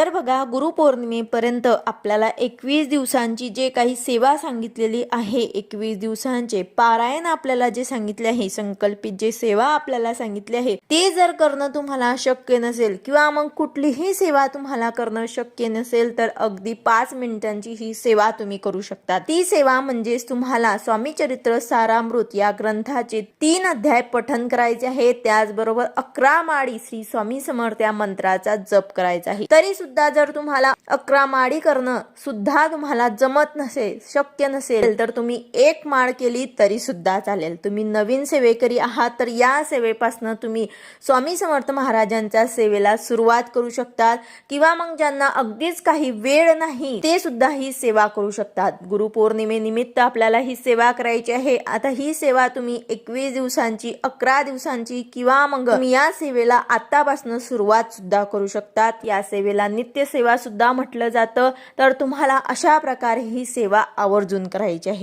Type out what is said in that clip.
तर बघा, गुरुपौर्णिमेपर्यंत आपल्याला 21 दिवसांची जे काही सेवा सांगितलेली आहे, 21 दिवसांचे पारायण आपल्याला जे सांगितले आहे, संकल्पित जे सेवा आपल्याला सांगितली आहे, ते जर करणं तुम्हाला शक्य नसेल किंवा मग कुठलीही सेवा तुम्हाला करणं शक्य नसेल, तर अगदी 5 मिनिटांची ही सेवा तुम्ही करू शकता। ती सेवा म्हणजेच तुम्हाला स्वामी चरित्र सारामृत या ग्रंथाचे 3 अध्याय पठण करायचे आहे, त्याचबरोबर 11 माळी श्री स्वामी समर्थ या मंत्राचा जप करायचा आहे। तरी सुद्धा जर तुम्हाला 11 माळी करणं सुद्धा तुम्हाला जमत नसेल, शक्य नसेल, तर तुम्ही 1 माळ केली तरी सुद्धा चालेल। तुम्ही नवीन सेवेकरी आहात तर या सेवेपासून तुम्ही स्वामी समर्थ महाराजांच्या सेवेला सुरुवात करू शकतात किंवा मग ज्यांना अगदीच काही वेळ नाही ते सुद्धा ही सेवा करू शकतात। गुरुपौर्णिमेनिमित्त आपल्याला ही सेवा करायची आहे। आता ही सेवा तुम्ही 21 दिवसांची, 11 दिवसांची किंवा मग तुम्ही या सेवेला आतापासून सुरुवात सुद्धा करू शकतात। या सेवेला नित्य सेवा सुद्धा म्हटलं जातं। तर तुम्हाला अशा प्रकारे ही सेवा आवर्जून करायची आहे।